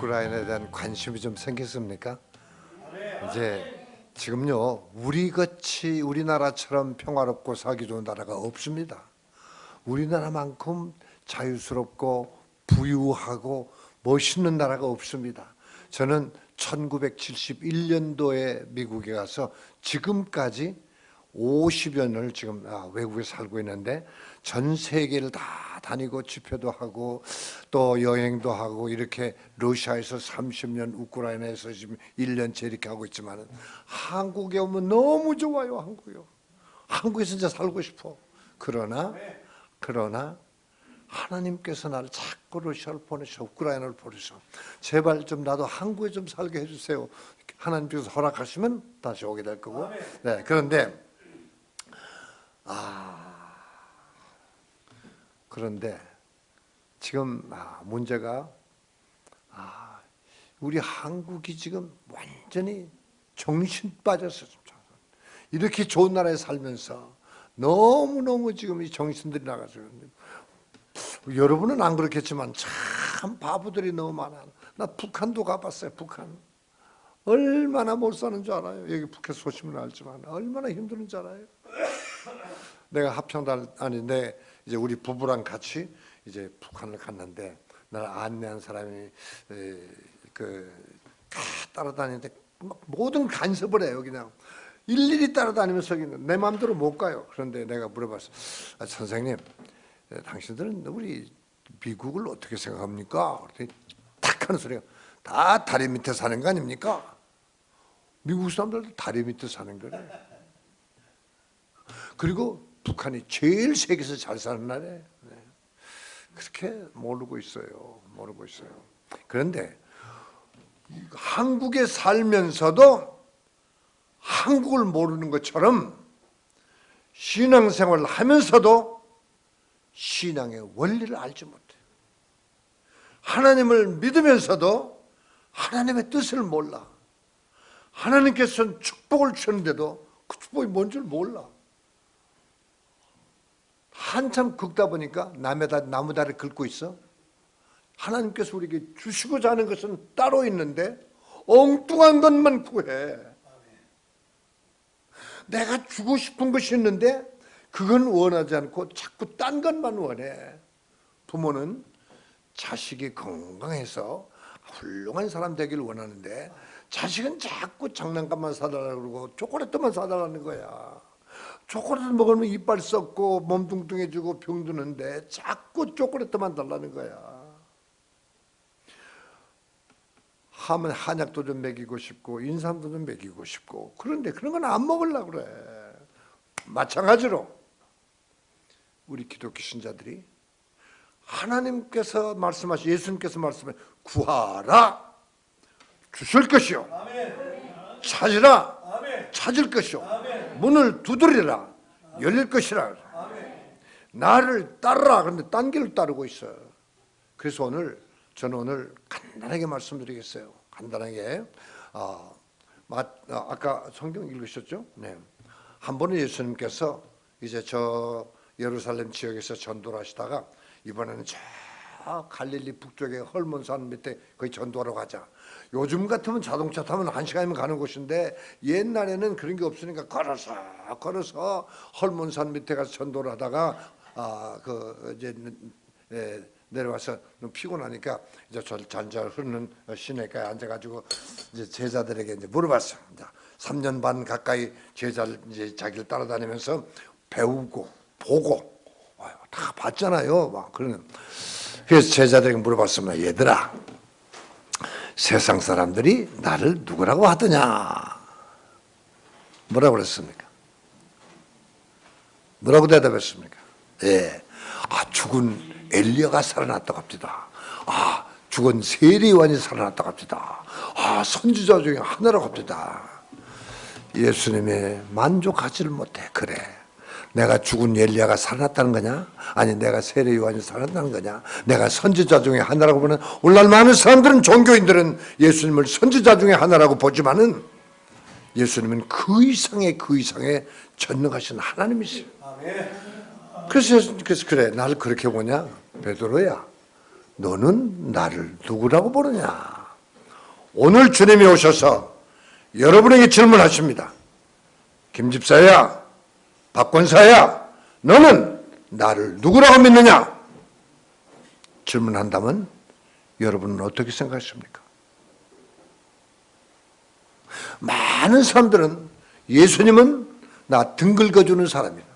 우크라이나에 대한 관심이 좀 생겼습니까? 이제 지금요, 우리같이 우리나라처럼 평화롭고 살기 좋은 나라가 없습니다. 우리나라만큼 자유스럽고 부유하고 멋있는 나라가 없습니다. 저는 1971년도에 미국에 가서 지금까지 50여 년을 지금 외국에 살고 있는데 전 세계를 다 다니고 집회도 하고 또 여행도 하고 이렇게 러시아에서 30년, 우크라이나에서 지금 1년째 이렇게 하고 있지만 한국에 오면 너무 좋아요. 한국이요. 한국에 진짜 살고 싶어. 그러나 하나님께서 나를 자꾸 러시아를 보내셔, 우크라이나를 보내셔. 제발 좀 나도 한국에 좀 살게 해주세요. 하나님께서 허락하시면 다시 오게 될 거고. 네, 그런데 지금 문제가 우리 한국이 지금 완전히 정신 빠졌어. 이렇게 좋은 나라에 살면서 너무너무 지금 이 정신들이 나가서 여러분은 안 그렇겠지만 참 바보들이 너무 많아. 나 북한도 가봤어요. 북한 얼마나 못 사는 줄 알아요. 여기 북한 소식은 알지만 얼마나 힘든 줄 알아요. 내가 합평단인데 이제 우리 부부랑 같이 이제 북한을 갔는데 나를 안내한 사람이 따라다니는데 막 모든 간섭을 해요. 그냥 일일이 따라다니면서 내 마음대로 못 가요. 그런데 내가 물어봤어. 선생님, 당신들은 우리 미국을 어떻게 생각합니까? 그랬더니 탁 하는 소리가 다 다리 밑에 사는 거 아닙니까? 미국 사람들도 다리 밑에 사는 거래. 그리고 북한이 제일 세계에서 잘 사는 나라예요. 그렇게 모르고 있어요. 그런데 한국에 살면서도 한국을 모르는 것처럼 신앙생활을 하면서도 신앙의 원리를 알지 못해요. 하나님을 믿으면서도 하나님의 뜻을 몰라. 하나님께서는 축복을 주셨는데도 그 축복이 뭔 줄 몰라. 한참 긁다 보니까 나무다리 긁고 있어. 하나님께서 우리에게 주시고자 하는 것은 따로 있는데 엉뚱한 것만 구해. 내가 주고 싶은 것이 있는데 그건 원하지 않고 자꾸 딴 것만 원해. 부모는 자식이 건강해서 훌륭한 사람 되기를 원하는데 자식은 자꾸 장난감만 사달라고 그러고 초콜릿만 사달라는 거야. 초콜릿 먹으면 이빨 썩고 몸 뚱뚱해지고 병드는데 자꾸 초콜릿만 달라는 거야. 하면 한약도 좀 먹이고 싶고 인삼도 좀 먹이고 싶고 그런데 그런 건 안 먹으려고 그래. 마찬가지로 우리 기독교 신자들이 하나님께서 말씀하신 예수님께서 말씀하신 구하라 주실 것이요 찾으라 찾을 것이요 문을 두드리라 열릴 것이라. 나를 따르라. 그런데 딴 길을 따르고 있어요. 그래서 저는 오늘 간단하게 말씀드리겠어요. 간단하게 아까 성경 읽으셨죠? 네. 한 번은 예수님께서 이제 저 예루살렘 지역에서 전도를 하시다가 이번에는 저 갈릴리 북쪽에 헐몬산 밑에 거기 전도하러 가자. 요즘 같으면 자동차 타면 1시간이면 가는 곳인데 옛날에는 그런 게 없으니까 걸어서 헐몬산 밑에 가서 전도를 하다가 내려와서 너무 피곤하니까 이제 잔잔 흐르는 시내가에 앉아가지고 이제 제자들에게 이제 물어봤어. 3년 반 가까이 제자를 이제 자기를 따라다니면서 배우고 보고 다 봤잖아요. 막 그러는. 그래서 제자들에게 물어봤습니다. 얘들아, 세상 사람들이 나를 누구라고 하더냐? 뭐라고 그랬습니까? 뭐라고 대답했습니까? 죽은 엘리야가 살아났다고 합니다. 죽은 세례요한이 살아났다고 합니다. 선지자 중에 하나라고 합니다. 예수님이 만족하지를 못해. 그래, 내가 죽은 엘리야가 살아났다는 거냐? 아니 내가 세례요한이 살아났다는 거냐? 내가 선지자 중에 하나라고 보는, 오늘날 많은 사람들은, 종교인들은 예수님을 선지자 중에 하나라고 보지만은 예수님은 그 이상의 전능하신 하나님이세요. 그래서 그래, 나를 그렇게 보냐? 베드로야, 너는 나를 누구라고 보느냐? 오늘 주님이 오셔서 여러분에게 질문하십니다. 김집사야, 박권사야, 너는 나를 누구라고 믿느냐? 질문한다면 여러분은 어떻게 생각하십니까? 많은 사람들은 예수님은 나 등 긁어주는 사람이다.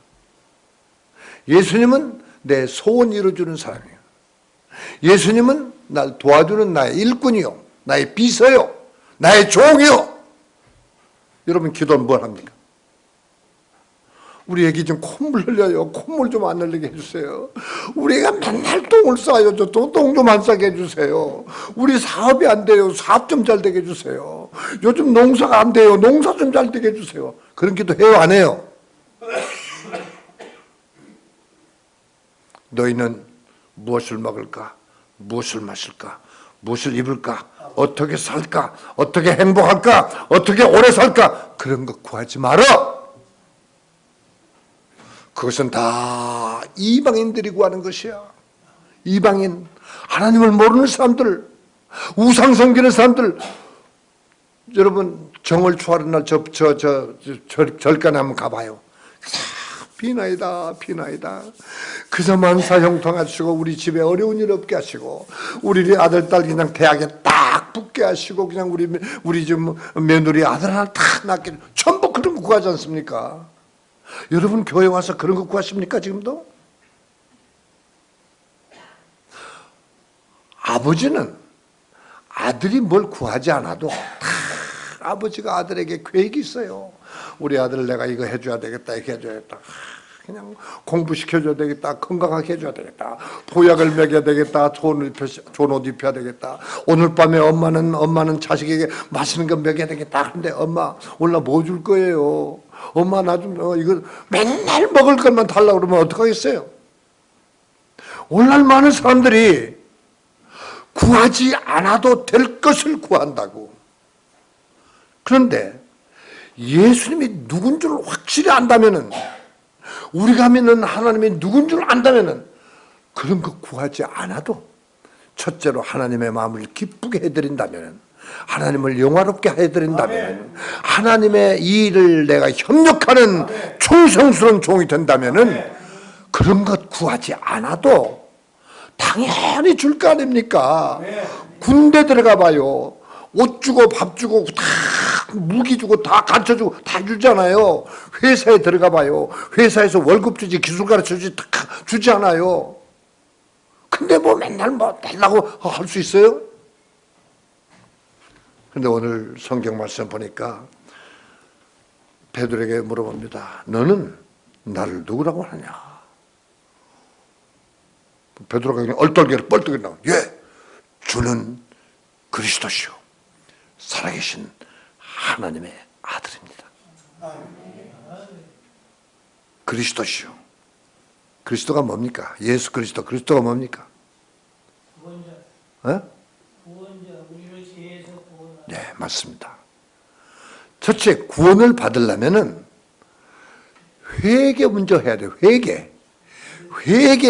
예수님은 내 소원 이루어주는 사람이에요. 예수님은 날 도와주는 나의 일꾼이요, 나의 비서요, 나의 종이요. 여러분 기도는 뭘 합니까? 우리 애기 좀 콧물 흘려요. 콧물 좀 안 흘리게 해주세요. 우리 애가 맨날 똥을 싸요. 저 똥 좀 안 싸게 해주세요. 우리 사업이 안 돼요. 사업 좀 잘 되게 해주세요. 요즘 농사가 안 돼요. 농사 좀 잘 되게 해주세요. 그런 기도 해요, 안 해요? 너희는 무엇을 먹을까? 무엇을 마실까? 무엇을 입을까? 어떻게 살까? 어떻게 행복할까? 어떻게 오래 살까? 그런 거 구하지 마라. 그것은 다 이방인들이 구하는 것이야. 이방인, 하나님을 모르는 사람들, 우상 섬기는 사람들. 여러분 정월 초하는 날 절간에 한번 가봐요. 비나이다 비나이다. 그저 만사 형통하시고 우리 집에 어려운 일 없게 하시고 우리 아들 딸 그냥 대학에 딱 붙게 하시고 그냥 우리 좀 며느리 아들 하나 딱 낳게, 전부 그런 거 구하지 않습니까? 여러분 교회 와서 그런 거 구하십니까 지금도? 아버지는 아들이 뭘 구하지 않아도 다 아버지가 아들에게 계획이 있어요. 우리 아들 내가 이거 해줘야 되겠다, 이렇게 해줘야겠다, 그냥 공부시켜줘야 되겠다, 건강하게 해줘야 되겠다, 보약을 먹여야 되겠다, 좋은 옷 입혀야 되겠다, 오늘 밤에 엄마는 자식에게 맛있는 거 먹여야 되겠다. 근데 엄마 오늘 나 뭐 줄 거예요? 엄마 나 좀 이거 맨날 먹을 것만 달라고 그러면 어떡하겠어요? 오늘날 많은 사람들이 구하지 않아도 될 것을 구한다고. 그런데 예수님이 누군 줄 확실히 안다면은, 우리가 믿는 하나님이 누군 줄 안다면은 그런 거 구하지 않아도 첫째로 하나님의 마음을 기쁘게 해드린다면, 하나님을 영화롭게 해드린다면, 하나님의 일을 내가 협력하는 충성스러운 종이 된다면은 그런 것 구하지 않아도 당연히 줄 거 아닙니까? 군대 들어가 봐요. 옷 주고 밥 주고 다 무기 주고 다 가르쳐주고 다 주잖아요. 회사에 들어가 봐요. 회사에서 월급 주지, 기술 가르쳐주지 다 주지 않아요. 근데 뭐 맨날 뭐 달라고 할 수 있어요? 근데 오늘 성경 말씀 보니까 베드로에게 물어봅니다. 너는 나를 누구라고 하느냐? 베드로가 그냥 얼떨결에 뻘떡이 나와. 예, 주는 그리스도시요 살아계신 하나님의 아들입니다. 그리스도시요. 그리스도가 뭡니까? 예수 그리스도, 그리스도가 뭡니까? 구원자. 구원자, 우리를 죄에서 구원하는. 네, 맞습니다. 첫째, 구원을 받으려면은 회개 먼저 해야 돼요. 회개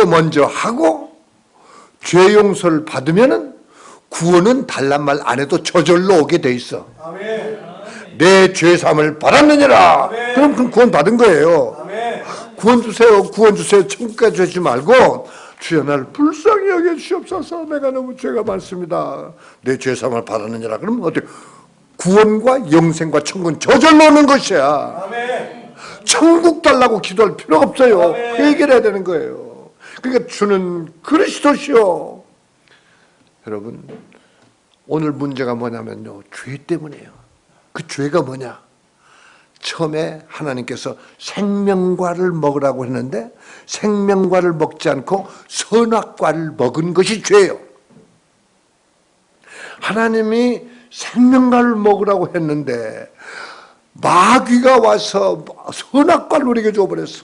먼저 하고 죄 용서를 받으면은 구원은 달란 말 안 해도 저절로 오게 돼 있어. 아멘. 내 죄사함을 받았느니라. 아멘. 그럼 구원 받은 거예요. 아멘. 구원 주세요. 천국까지 주지 말고 주여 나를 불쌍히 여겨 주시옵소서. 내가 너무 죄가 많습니다. 내 죄사함을 받았느니라. 그러면 어떻게? 구원과 영생과 천국은 저절로 오는 것이야. 아멘. 천국 달라고 기도할 필요가 없어요. 아멘. 회개를 해야 되는 거예요. 그러니까 주는 그리스도시요. 여러분 오늘 문제가 뭐냐면요, 죄 때문이에요. 그 죄가 뭐냐? 처음에 하나님께서 생명과를 먹으라고 했는데 생명과를 먹지 않고 선악과를 먹은 것이 죄예요. 하나님이 생명과를 먹으라고 했는데 마귀가 와서 선악과를 우리에게 줘버렸어.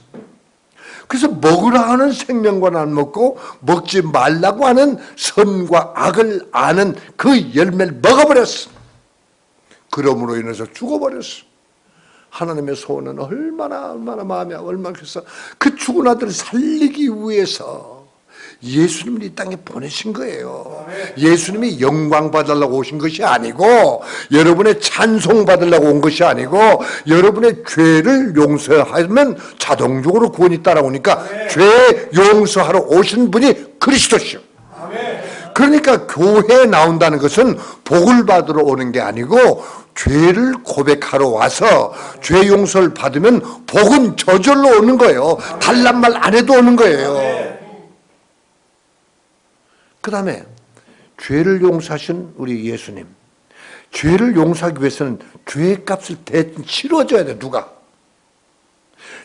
그래서 먹으라 하는 생명과는 안 먹고 먹지 말라고 하는 선과 악을 아는 그 열매를 먹어버렸어. 그러므로 인해서 죽어버렸어. 하나님의 소원은 얼마나 마음이 얼마나. 그래서 그 죽은 아들을 살리기 위해서 예수님을 이 땅에 보내신 거예요. 예수님이 영광 받으려고 오신 것이 아니고, 여러분의 찬송 받으려고 온 것이 아니고, 여러분의 죄를 용서하면 자동적으로 구원이 따라오니까 죄 용서하러 오신 분이 그리스도시요. 그러니까 교회에 나온다는 것은 복을 받으러 오는 게 아니고 죄를 고백하러 와서 죄 용서를 받으면 복은 저절로 오는 거예요. 달란 말 안 해도 오는 거예요. 그 다음에 죄를 용서하신 우리 예수님, 죄를 용서하기 위해서는 죄값을 대신 치러줘야 돼. 누가?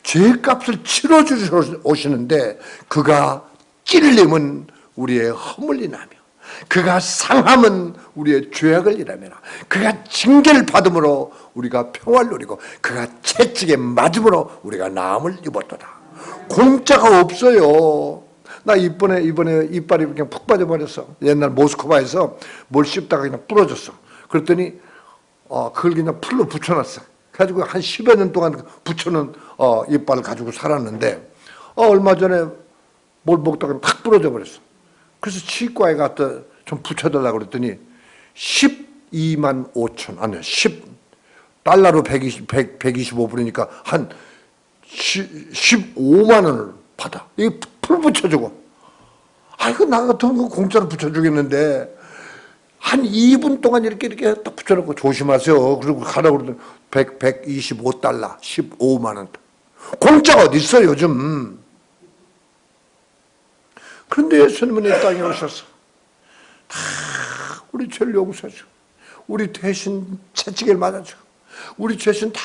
죄값을 치러주셔 오시는데, 그가 찔림은 우리의 허물 인하며 그가 상함은 우리의 죄악을 인하며 그가 징계를 받음으로 우리가 평화를 누리고 그가 채찍에 맞음으로 우리가 나음을 입었도다. 공짜가 없어요. 나 이번에 이빨이 그냥 푹 빠져버렸어. 옛날 모스크바에서 뭘 씹다가 그냥 부러졌어. 그랬더니 그걸 그냥 풀로 붙여놨어. 그래가지고 한 10여 년 동안 붙여놓은 이빨을 가지고 살았는데, 얼마 전에 뭘 먹다가 탁 부러져 버렸어. 그래서 치과에 갔다 좀 붙여달라고 그랬더니 12만 5천, 아니요, 10달러로 125불이니까 한 15만 원을 받아. 이게 풀 붙여주고. 이거 나 같은 거 공짜로 붙여주겠는데, 한 2분 동안 이렇게 딱 붙여놓고 조심하세요. 그리고 가라고 그러더니 125달러, 15만 원. 공짜가 어디 있어요, 요즘. 그런데 예수님은 이 땅에 오셔서 다 우리 죄를 용서하시고, 우리 대신 채찍을 맞아주고, 우리 대신 다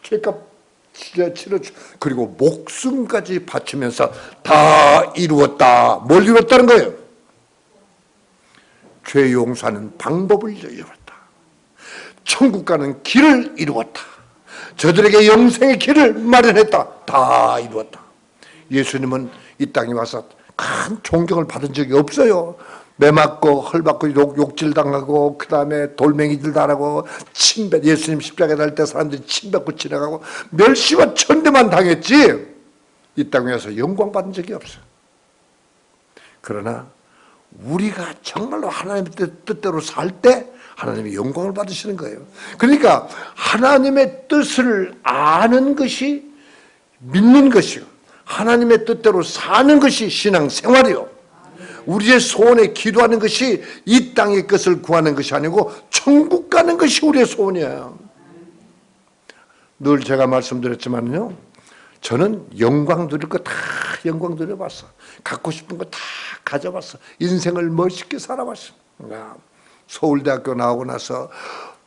죄값 치러주고, 그리고 목숨까지 바치면서 다 이루었다. 뭘 이루었다는 거예요? 죄 용서하는 방법을 이루었다. 천국 가는 길을 이루었다. 저들에게 영생의 길을 마련했다. 다 이루었다. 예수님은 이 땅에 와서 큰 존경을 받은 적이 없어요. 매 맞고 헐 맞고 욕질 당하고, 그 다음에 돌멩이들 당하고, 침뱉, 예수님 십자가에 달 때 사람들이 침뱉고 지나가고 멸시와 천대만 당했지, 이 땅에 와서 영광 받은 적이 없어요. 그러나 우리가 정말로 하나님의 뜻대로 살 때 하나님이 영광을 받으시는 거예요. 그러니까 하나님의 뜻을 아는 것이 믿는 것이요, 하나님의 뜻대로 사는 것이 신앙생활이요, 우리의 소원에 기도하는 것이 이 땅의 것을 구하는 것이 아니고 천국 가는 것이 우리의 소원이에요. 늘 제가 말씀드렸지만요, 저는 영광 누릴 거 다 영광 누려봤어. 갖고 싶은 거 다 가져봤어. 인생을 멋있게 살아봤어. 서울대학교 나오고 나서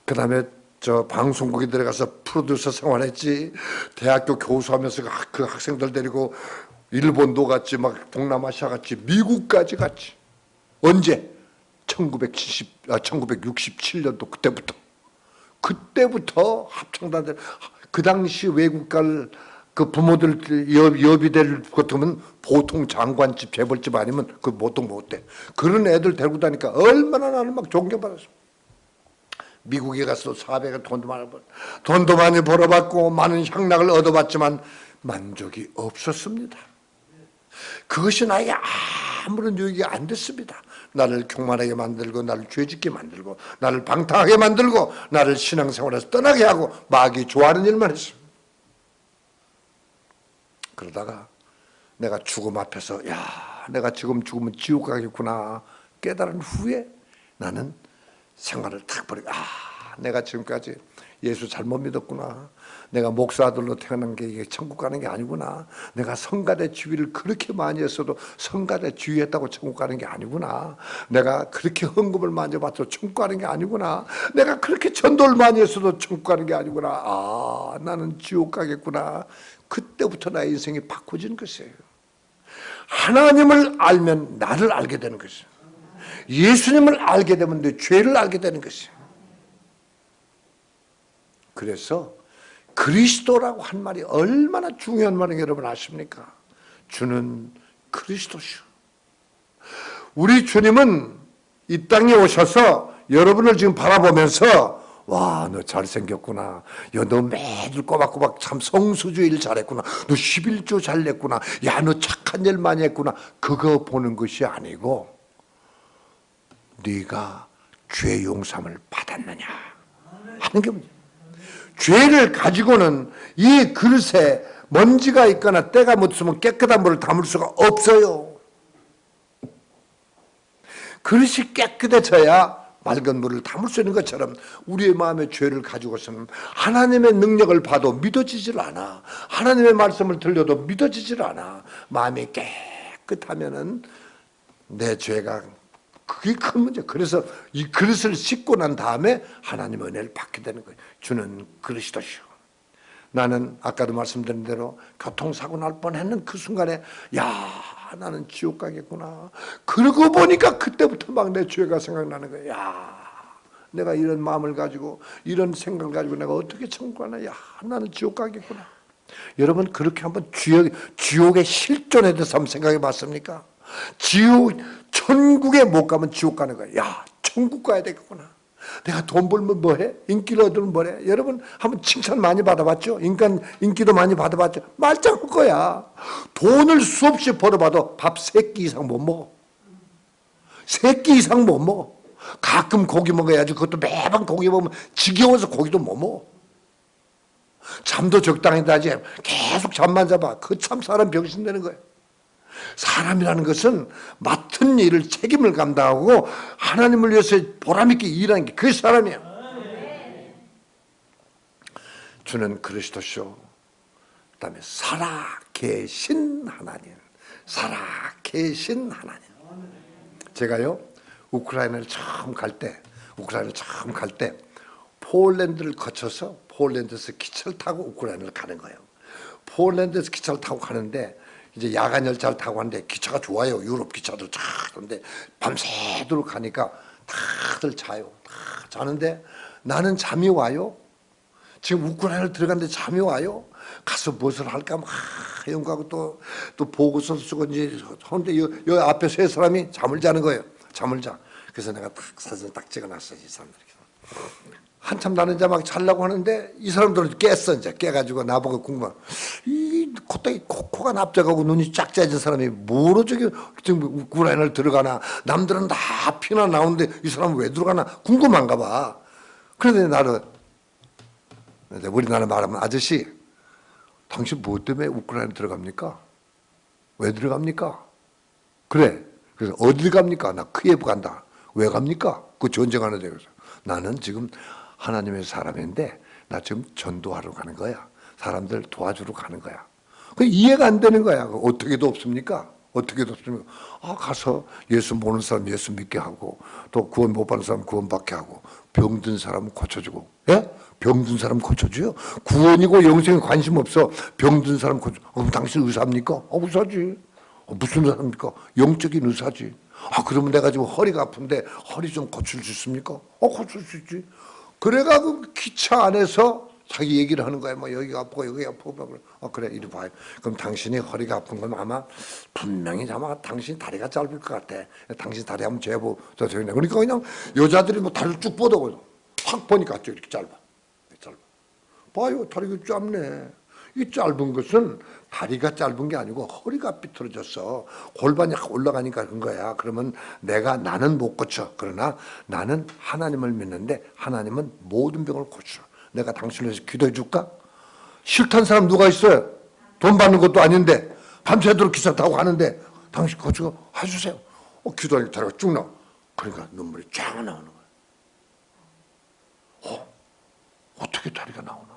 그 다음에 저 방송국에 들어가서 프로듀서 생활했지. 대학교 교수하면서 그 학생들 데리고 일본도 갔지, 막 동남아시아 갔지, 미국까지 갔지. 언제? 1967년도 그때부터 합창단들, 그 당시 외국 갈 그 부모들 여비될 것 같으면 보통 장관집 재벌집 아니면 그 보통 못 돼. 그런 애들 데리고 다니까 얼마나 나는 막 존경받았어. 미국에 가서 400원 돈도 많이 벌어봤고 많은 향락을 얻어봤지만 만족이 없었습니다. 그것이 나에게 아무런 유익이 안 됐습니다. 나를 교만하게 만들고, 나를 죄짓게 만들고, 나를 방탕하게 만들고, 나를 신앙생활에서 떠나게 하고, 마귀 좋아하는 일만 했어요. 그러다가 내가 죽음 앞에서, 내가 지금 죽으면 지옥 가겠구나 깨달은 후에 나는 생활을 탁 버리고, 내가 지금까지 예수 잘못 믿었구나. 내가 목사들로 태어난 게 이게 천국 가는 게 아니구나. 내가 성가대 지위를 그렇게 많이 했어도 성가대 지위했다고 천국 가는 게 아니구나. 내가 그렇게 헌금을 많이 받아도 천국 가는 게 아니구나. 내가 그렇게 전도를 많이 했어도 천국 가는 게 아니구나. 나는 지옥 가겠구나. 그때부터 나의 인생이 바꿔진 것이에요. 하나님을 알면 나를 알게 되는 것이에요. 예수님을 알게 되면 내 죄를 알게 되는 것이에요. 그래서 그리스도라고 한 말이 얼마나 중요한 말인지 여러분 아십니까? 주는 그리스도시오. 우리 주님은 이 땅에 오셔서 여러분을 지금 바라보면서 와, 너 잘생겼구나. 야, 너 매일 꼬박꼬박 참 성수주일 잘했구나. 너 11조 잘 냈구나. 야, 너 착한 일 많이 했구나. 그거 보는 것이 아니고 네가 죄 용서함을 받았느냐 하는 게 문제야. 죄를 가지고는 이 그릇에 먼지가 있거나 때가 묻으면 깨끗한 물을 담을 수가 없어요. 그릇이 깨끗해져야 맑은 물을 담을 수 있는 것처럼 우리의 마음의 죄를 가지고서는 하나님의 능력을 봐도 믿어지질 않아. 하나님의 말씀을 들려도 믿어지질 않아. 마음이 깨끗하면은 내 죄가 그게 큰 문제. 그래서 이 그릇을 씻고 난 다음에 하나님의 은혜를 받게 되는 거예요. 주는 그릇이더시오. 나는 아까도 말씀드린 대로 교통사고 날 뻔했는 그 순간에 야, 나는 지옥 가겠구나. 그러고 보니까 그때부터 막 내 죄가 생각나는 거야. 야, 내가 이런 마음을 가지고 이런 생각을 가지고 내가 어떻게 천국 가나. 야, 나는 지옥 가겠구나. 여러분 그렇게 한번 지옥의 실존에 대해서 한번 생각해 봤습니까? 천국에 못 가면 지옥 가는 거야. 야, 천국 가야 되겠구나. 내가 돈 벌면 뭐해? 인기를 얻으면 뭐해? 여러분 한번 칭찬 많이 받아봤죠? 인기도 많이 받아봤죠? 말짱할 거야. 돈을 수없이 벌어봐도 밥 3끼 이상 못 먹어. 3끼 이상 못 먹어. 가끔 고기 먹어야지. 그것도 매번 고기 먹으면 지겨워서 고기도 못 먹어. 잠도 적당히 자지. 계속 잠만 자봐. 그 참 사람 병신 되는 거야. 사람이라는 것은 맡은 일을 책임을 감당하고 하나님을 위해서 보람있게 일하는 게 그게 사람이야. 주는 그리스도시요. 그 다음에 살아계신 하나님. 살아계신 하나님. 제가요 우크라이나를 처음 갈 때 폴란드를 거쳐서 폴란드에서 기차를 타고 우크라이나를 가는 거예요. 폴란드에서 기차를 타고 가는데 이제 야간 열차를 타고 가는데 기차가 좋아요. 유럽 기차들 쫙 그런데 밤새도록 가니까 다들 자요. 다 자는데 나는 잠이 와요. 지금 우크라이나를 들어갔는데 잠이 와요. 가서 무엇을 할까 막 연구하고 또 보고서를 쓰고 이제 하는데 여 앞에 세 사람이 잠을 자는 거예요. 잠을 자. 그래서 내가 딱 사진 딱 찍어놨어요. 이 사람들이. 한참 나는 이제 막 자려고 하는데 이 사람들은 깼어. 이제 깨가지고 나보고 궁금한 이 코가 납작하고 눈이 쫙 짜진 사람이 뭐로 저기 지금 우크라이나를 들어가나. 남들은 다 피나 나오는데 이 사람은 왜 들어가나 궁금한가 봐. 그런데 나는 우리나라 말하면 아저씨 당신 뭐 때문에 우크라이나 들어갑니까? 왜 들어갑니까? 그래. 그래서 어디 갑니까? 나 키예프 간다. 왜 갑니까? 그 전쟁하는데. 그래서 나는 지금 하나님의 사람인데 나 지금 전도하러 가는 거야. 사람들 도와주러 가는 거야. 그 이해가 안 되는 거야. 어떻게도 없습니까? 어떻게도 없습니까? 아, 가서 예수 모르는 사람 예수 믿게 하고 또 구원 못 받는 사람 구원 받게 하고 병든 사람 고쳐주고. 예? 병든 사람 고쳐줘요? 구원이고 영생에 관심 없어. 병든 사람 고쳐. 그럼 당신 의사입니까? 의사지. 무슨 의사입니까? 영적인 의사지. 아, 그러면 내가 지금 허리가 아픈데 허리 좀 고칠 수 있습니까? 고칠 수 있지. 그래가지고 기차 안에서 자기 얘기를 하는 거야. 뭐 여기가 아프고 여기가 아프고. 그래 이리 봐요. 그럼 당신이 허리가 아픈 건 아마 분명히 아마 당신 다리가 짧을 것 같아. 당신 다리 한번 재보. 그러니까 그냥 여자들이 뭐 다리를 쭉 뻗어. 확 보니까 이렇게 짧아. 봐요, 다리가 짧네. 이 짧은 것은 다리가 짧은 게 아니고 허리가 삐뚤어졌어. 골반이 올라가니까 그런 거야. 그러면 나는 못 고쳐. 그러나 나는 하나님을 믿는데 하나님은 모든 병을 고쳐. 내가 당신을 위해서 기도해 줄까? 싫다는 사람 누가 있어요? 돈 받는 것도 아닌데 밤새도록 기차 타고 가는데 당신 고치고 해주세요. 기도하니까 다리가 쭉 나와. 그러니까 눈물이 쫙 나오는 거야. 어떻게 다리가 나오나?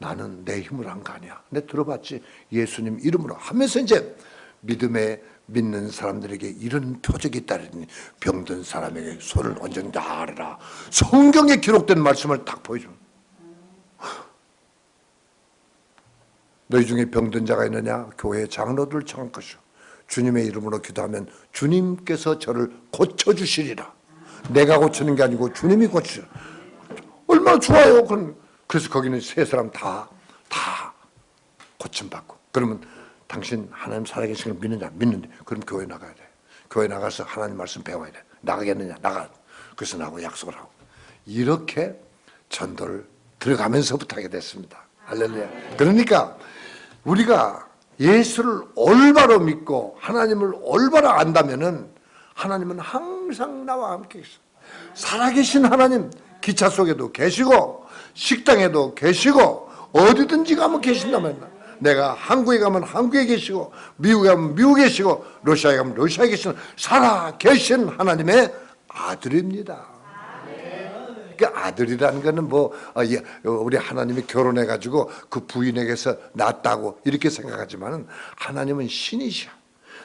나는 내 힘으로 한 거 아니야. 근데 들어봤지. 예수님 이름으로 하면서 이제 믿는 사람들에게 이런 표적이 있다니. 병든 사람에게 손을 얹은 나아라. 성경에 기록된 말씀을 딱 보여줘. 너희 중에 병든 자가 있느냐? 교회 장로들 청할 것이요. 주님의 이름으로 기도하면 주님께서 저를 고쳐주시리라. 내가 고치는 게 아니고 주님이 고치죠. 얼마나 좋아요. 그래서 거기는 세 사람 다 고침받고. 그러면 당신 하나님 살아계신 걸 믿느냐? 믿는데. 그럼 교회 나가야 돼. 교회 나가서 하나님 말씀 배워야 돼. 나가겠느냐? 나가. 그래서 나하고 약속을 하고. 이렇게 전도를 들어가면서부터 하게 됐습니다. 할렐루야. 그러니까 우리가 예수를 올바로 믿고 하나님을 올바로 안다면은 하나님은 항상 나와 함께 있어. 살아계신 하나님, 기차 속에도 계시고 식당에도 계시고 어디든지 가면 계신다면, 내가 한국에 가면 한국에 계시고 미국에 가면 미국에 계시고 러시아에 가면 러시아에 계시는 살아계신 하나님의 아들입니다. 그 아들이라는 거는 우리 하나님이 결혼해가지고 그 부인에게서 낳았다고 이렇게 생각하지만은 하나님은 신이셔.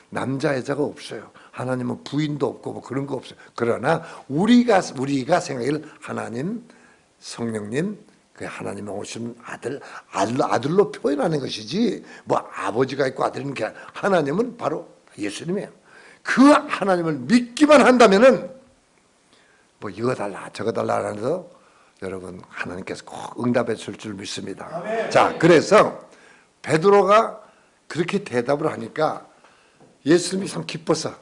남자 여자가 없어요. 하나님은 부인도 없고 그런 거 없어요. 그러나 우리가 생각할 하나님, 성령님, 그 하나님이 오신 아들로 표현하는 것이지, 아버지가 있고 아들이 있는 게 아니라 하나님은 바로 예수님이에요. 그 하나님을 믿기만 한다면은 이거 달라 저거 달라 하면서 여러분 하나님께서 꼭 응답해 줄 줄 믿습니다. 아멘. 자, 그래서 베드로가 그렇게 대답을 하니까 예수님이 참 기뻐서,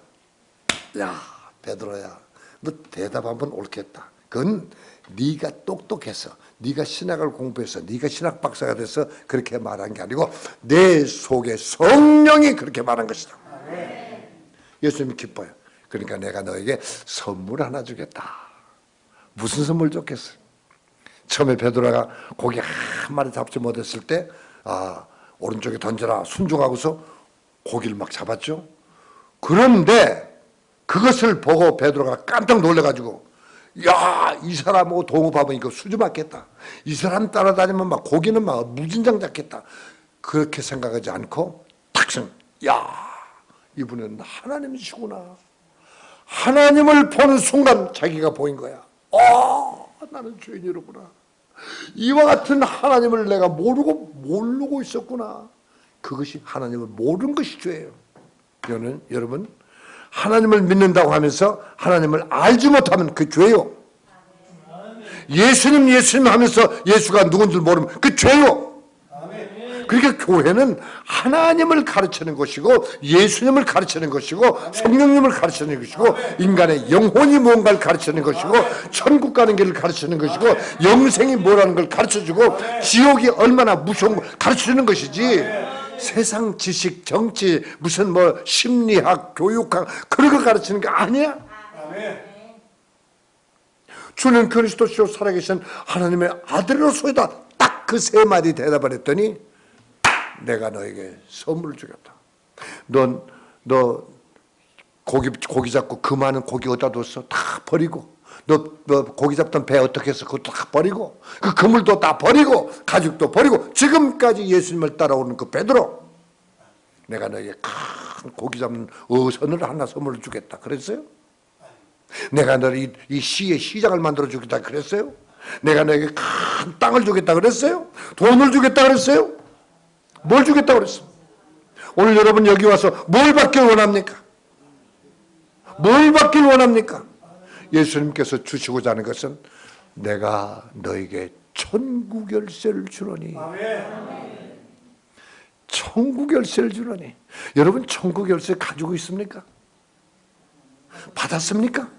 야 베드로야, 너 대답 한번 옳겠다. 그건 네가 똑똑해서, 네가 신학을 공부해서, 네가 신학 박사가 돼서 그렇게 말한 게 아니고 내 속에 성령이 그렇게 말한 것이다. 아멘. 예수님이 기뻐요. 그러니까 내가 너에게 선물 하나 주겠다. 무슨 선물 줬겠어요? 처음에 베드로가 고기 한 마리 잡지 못했을 때 오른쪽에 던져라 순종하고서 고기를 막 잡았죠. 그런데 그것을 보고 베드로가 깜짝 놀래가지고, 야, 이 사람하고 동업하면 이거 수주 맞겠다. 이 사람 따라다니면 막 고기는 막 무진장 잡겠다. 그렇게 생각하지 않고 탁신, 야, 이분은 하나님이시구나. 하나님을 보는 순간 자기가 보인 거야. 나는 죄인이로구나. 이와 같은 하나님을 내가 모르고 있었구나. 그것이 하나님을 모르는 것이 죄예요. 여러분, 하나님을 믿는다고 하면서 하나님을 알지 못하면 그 죄요. 예수님 하면서 예수가 누군지 모르면 그 죄요. 그러니까 교회는 하나님을 가르치는 것이고 예수님을 가르치는 것이고 성령님을 가르치는 것이고 인간의 영혼이 뭔가를 가르치는 것이고 천국 가는 길을 가르치는 것이고 영생이 뭐라는 걸 가르쳐주고 지옥이 얼마나 무서운 걸 가르치는 것이지, 세상 지식, 정치, 무슨 심리학, 교육학 그런 걸 가르치는 게 아니야. 주는 그리스도시요 살아계신 하나님의 아들로서이다. 딱 그 세 마디 대답을 했더니 내가 너에게 선물을 주겠다. 너 고기 잡고 그 많은 고기 어디다 뒀어? 다 버리고. 너 고기 잡던 배 어떻게 했어? 그것도 다 버리고. 그 그물도 다 버리고. 가죽도 버리고. 지금까지 예수님을 따라오는 그 베드로, 내가 너에게 큰 고기 잡는 어선을 하나 선물을 주겠다. 그랬어요? 내가 너를 이 시의 시장을 만들어 주겠다. 그랬어요? 내가 너에게 큰 땅을 주겠다. 그랬어요? 돈을 주겠다. 그랬어요? 뭘 주겠다고 그랬어? 오늘 여러분 여기 와서 뭘 받길 원합니까? 뭘 받길 원합니까? 예수님께서 주시고자 하는 것은 내가 너에게 천국 열쇠를 주노니. 천국 열쇠를 주노니. 여러분 천국 열쇠 가지고 있습니까? 받았습니까?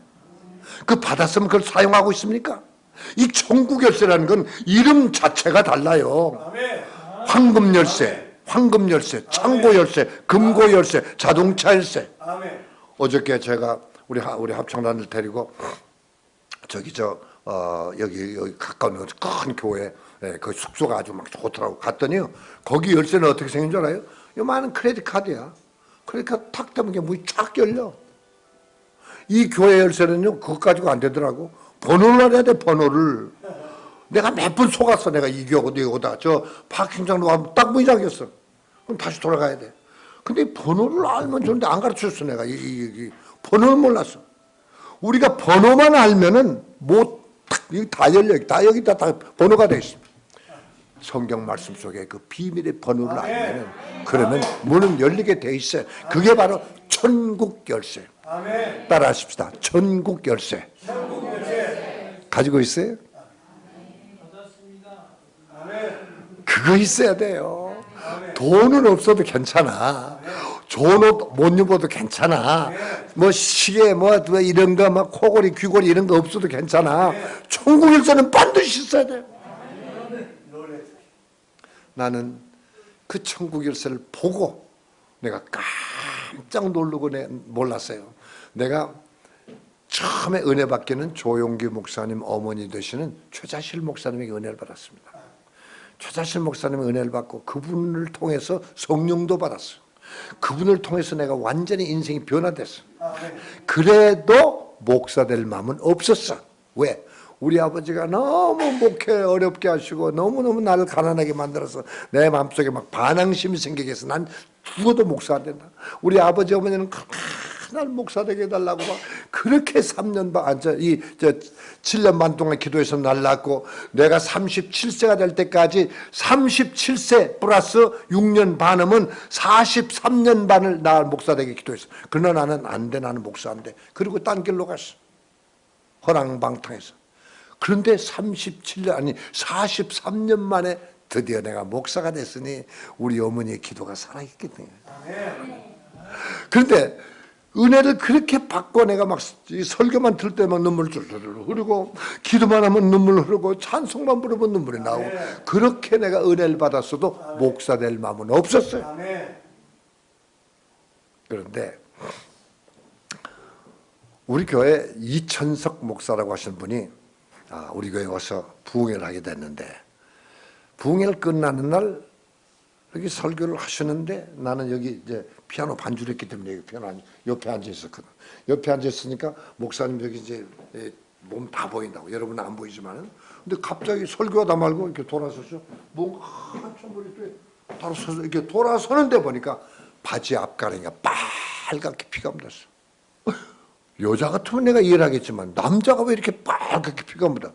그 받았으면 그걸 사용하고 있습니까? 이 천국 열쇠라는 건 이름 자체가 달라요. 황금 열쇠, 창고 열쇠, 금고 열쇠, 자동차 열쇠. 어저께 제가 우리 합창단을 데리고 여기 가까운 큰 교회, 그 숙소가 아주 막 좋더라고. 갔더니요, 거기 열쇠는 어떻게 생긴 줄 알아요? 요만한 크레딧 카드야. 크레딧 카드 탁 대면 문이 쫙 열려. 이 교회 열쇠는요, 그것 가지고 안 되더라고. 번호를 알아야 돼, 번호를. 내가 몇 번 속았어. 내가 이거다. 저 파킹장로 가면 딱 문이 잠겼어. 그럼 다시 돌아가야 돼. 근데 번호를 알면 좋은데 안 가르쳐줬어. 내가 이 번호를 몰랐어. 우리가 번호만 알면은 여기 다 열려. 다 여기다 다 번호가 돼 있어. 성경 말씀 속에 그 비밀의 번호를 알면은, 그러면 문은 열리게 돼 있어요. 그게 바로 천국 열쇠. 따라 하십시다. 천국 열쇠. 가지고 있어요? 그거 있어야 돼요. 돈은 없어도 괜찮아. 좋은 옷 못 입어도 괜찮아. 뭐 시계 뭐 이런 거 막 코골이 귀걸이 이런 거 없어도 괜찮아. 천국 일서는 반드시 있어야 돼. 나는 그 천국 일서를 보고 내가 깜짝 놀라고 몰랐어요. 내가 처음에 은혜 받기는 조용기 목사님 어머니 되시는 최자실 목사님에게 은혜를 받았습니다. 최자실 목사님의 은혜를 받고 그분을 통해서 성령도 받았어요. 그분을 통해서 내가 완전히 인생이 변화됐어. 그래도 목사 될 마음은 없었어. 왜? 우리 아버지가 너무 목회 어렵게 하시고 너무너무 나를 가난하게 만들어서 내 마음속에 막 반항심이 생기게 해서 난 죽어도 목사 안 된다. 우리 아버지 어머니는 날 목사 되게 해달라고 막 그렇게 3년 반, 7년 반 동안 기도해서 날 낳고 내가 37세가 될 때까지 37세 플러스 6년 반이면 43년 반을 나 목사 되게 기도했어. 그러나 나는 안 돼, 나는 목사 안 돼. 그리고 딴 길로 갔어. 허랑방탕해서. 그런데 43년 만에 드디어 내가 목사가 됐으니 우리 어머니의 기도가 살아있기 때문에. 그런데 은혜를 그렇게 받고 내가 막 설교만 들을 때 막 눈물 줄줄 흐르고 기도만 하면 눈물 흐르고 찬송만 부르면 눈물이 나오고 그렇게 내가 은혜를 받았어도 목사 될 마음은 없었어요. 그런데 우리 교회 이천석 목사라고 하시는 분이 우리 교회에 와서 부흥회를 하게 됐는데 부흥회를 끝나는 날 여기 설교를 하시는데 나는 여기 이제 피아노 반주를 했기 때문에 여기 피아노 옆에 앉아 있었거든. 옆에 앉아 있으니까 목사님 여기 이제 몸 다 보인다고. 여러분은 안 보이지만은. 근데 갑자기 설교하다 말고 이렇게 돌아서서 뭔가 한참 머리 돌아서서 이렇게 돌아서는데 보니까 바지 앞가랑이가 빨갛게 피가 묻었어. 여자 같으면 내가 이해를 하겠지만 남자가 왜 이렇게 빨갛게 피가 묻어?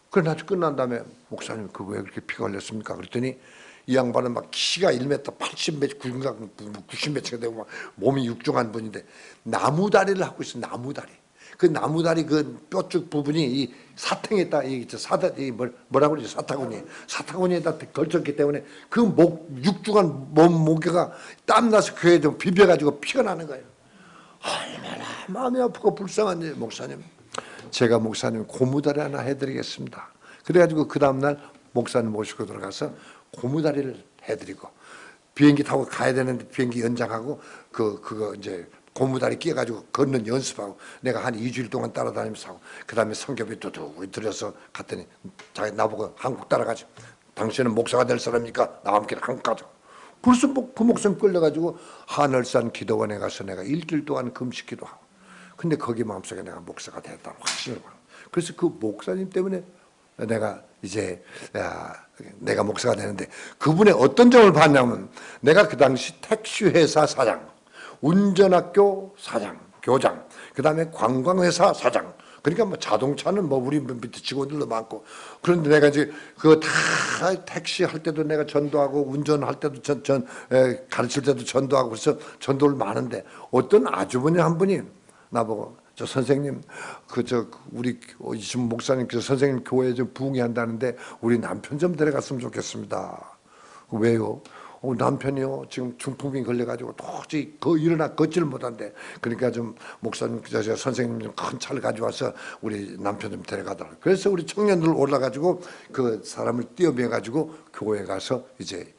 그래 나중에 끝난 다음에 목사님 그거 왜 그렇게 피가 흘렸습니까? 그랬더니 이 양반은 막 키가 1m 80몇, 90몇가 되고 막 몸이 육중한 분인데 나무다리를 하고 있어. 나무다리. 그 나무다리 그 뼈쪽 부분이 이 사탱에다 뭐라고 그러지? 사타구니에다 걸쳤기 때문에 그 육중한 몸 무게가 땀나서 그게 좀 비벼가지고 피가 나는 거예요. 얼마나 마음이 아프고 불쌍한지. 목사님 제가 목사님 고무다리 하나 해드리겠습니다. 그래가지고 그 다음날 목사님 모시고 들어가서 고무다리를 해드리고 비행기 타고 가야 되는데 비행기 연장하고 그거 이제 고무다리 끼어가지고 걷는 연습하고 내가 한 2주일 동안 따라다니면서 하고 그 다음에 성경비 두둑 들여서 갔더니 자기 나보고 한국 따라가지. 당신은 목사가 될 사람이니까 나와 함께 한국 가자. 벌써 그 목사님 끌려가지고 하늘산 기도원에 가서 내가 1길 동안 금식기도 하고 근데 거기 마음속에 내가 목사가 됐다는 확신을 받아. 그래서 그 목사님 때문에 내가 이제 내가 목사가 되는데 그분의 어떤 점을 봤냐면 내가 그 당시 택시회사 사장, 운전학교 사장, 교장, 그 다음에 관광회사 사장. 그러니까 뭐 자동차는 뭐 우리 밑에 직원들도 많고 그런데 내가 이제 그거 다 택시 할 때도 내가 전도하고 운전할 때도 가르칠 때도 전도하고 그래서 전도를 많은데 어떤 아주머니 한 분이 나보고 저 선생님 우리 지금 목사님께서 선생님 교회에 좀 부흥회 한다는데 우리 남편 좀 데려갔으면 좋겠습니다. 왜요? 남편이요 지금 중풍병 걸려가지고 도저히 일어나 걷지를 못한대. 그러니까 좀 목사님 선생님 좀 큰 차를 가져와서 우리 남편 좀 데려가더라. 그래서 우리 청년들 올라가지고 그 사람을 띄어매가지고 교회에 가서 이제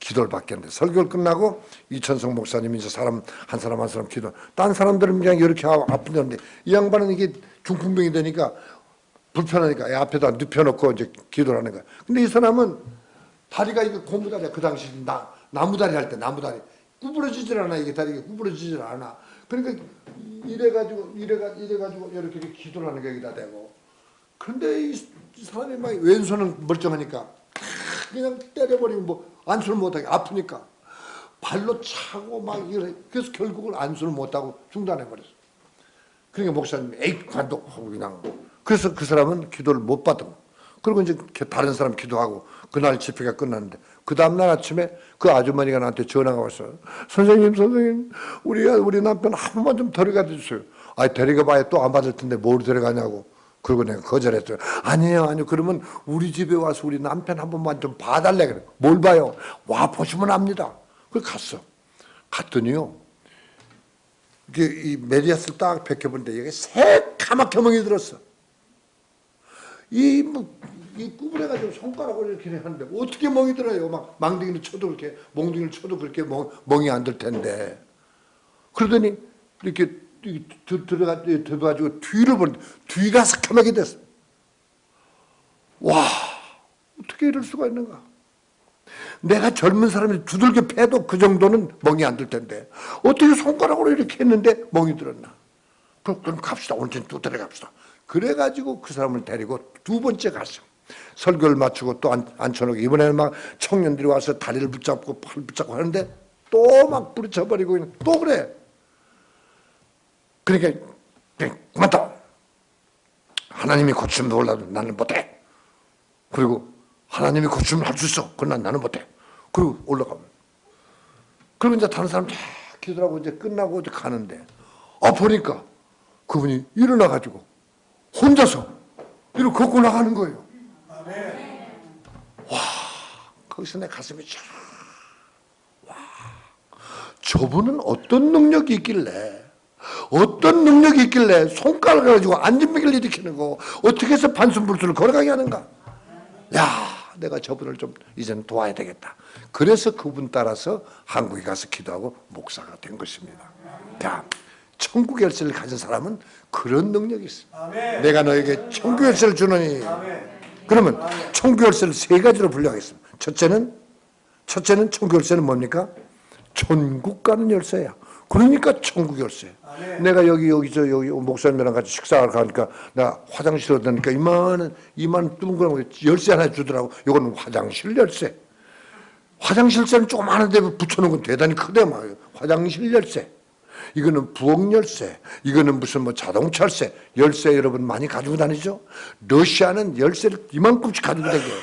기도를 받겠는데 설교를 끝나고 이천성 목사님이 이제 한 사람 기도. 딴 사람들은 그냥 이렇게 아픈데 이 양반은 이게 중풍병이 되니까 불편하니까 앞에다 눕혀놓고 이제 기도를 하는 거야. 근데 이 사람은 다리가 이게 고무다리야. 그 당시 나무다리 할 때 나무다리 구부러지질 않아. 이게 다리가 구부러지질 않아. 그러니까 이래가지고 이렇게 기도를 하는 게 여기다 대고. 그런데 이 사람이 막 왼손은 멀쩡하니까 그냥 때려버리면 뭐 안수를 못하게 아프니까 발로 차고 막 이래. 그래서 결국은 안수를 못하고 중단해버렸어. 그러니까 목사님이 에이 관뒀고 그냥. 그래서 그 사람은 기도를 못 받은 거. 그리고 이제 다른 사람 기도하고 그날 집회가 끝났는데 그 다음날 아침에 그 아주머니가 나한테 전화가 왔어요. 선생님 우리 남편 한 번만 좀 데려가 주세요. 데려가 봐야 또 안 받을 텐데 뭘 데려가냐고. 그리고 내가 거절했어요. 아니에요. 그러면 우리 집에 와서 우리 남편 한 번만 좀 봐달래 그래. 뭘 봐요? 와 보시면 압니다. 그걸 갔어. 갔더니요. 이게 이 메리아스를 딱 벗겨보는데 여기 새까맣게 멍이 들었어. 이 구부려가지고 손가락으로 이렇게 하는데 어떻게 멍이 들어요? 막 망둥이를 쳐도 그렇게, 몽둥이를 쳐도 그렇게 멍이 안 들 텐데. 그러더니 이렇게 들어가지고 뒤를 보는데 뒤가 새까맣게 됐어. 와, 어떻게 이럴 수가 있는가? 내가 젊은 사람이 두들겨 패도 그 정도는 멍이 안 들 텐데 어떻게 손가락으로 이렇게 했는데 멍이 들었나? 그럼 갑시다. 오늘 또 데려갑시다. 그래가지고 그 사람을 데리고 두 번째 갔어. 설교를 마치고 또 앉혀놓고 이번에는 막 청년들이 와서 다리를 붙잡고 팔 붙잡고 하는데 또 막 부딪혀버리고 또 그래. 그러니까 그만둬. 하나님이 고치면 몰라도 나는 못해. 그리고 하나님이 고치면 할 수 있어. 그러나 나는 못해. 그리고 올라가면. 그리고 이제 다른 사람 쫙 기도하고 이제 끝나고 이제 가는데 보니까 그분이 일어나가지고 혼자서 이렇게 걷고 나가는 거예요. 와, 거기서 내 가슴이 쫙. 와, 저분은 어떤 능력이 있길래 손가락을 가지고 안진뱅이를 일으키는 거 어떻게 해서 반순불수를 걸어가게 하는가? 야, 내가 저분을 좀 이제는 도와야 되겠다. 그래서 그분 따라서 한국에 가서 기도하고 목사가 된 것입니다. 자, 천국 열쇠를 가진 사람은 그런 능력이 있어. 아멘. 내가 너에게 천국 열쇠를 주노니. 아멘. 그러면 천국 열쇠를 세 가지로 분류하겠습니다. 첫째는 천국 열쇠는 뭡니까? 천국 가는 열쇠야. 그러니까 천국 열쇠. 아멘. 내가 여기 목사님이랑 같이 식사를 가니까 나 화장실에 다니까 이만한 둥그런 열쇠 하나 주더라고. 이거는 화장실 열쇠. 화장실 열쇠는 조그마한 데 붙여놓은 건 대단히 크대 막. 화장실 열쇠. 이거는 부엌 열쇠, 이거는 무슨 자동차 열쇠 여러분 많이 가지고 다니죠? 러시아는 열쇠를 이만큼씩 가지고 다녀요.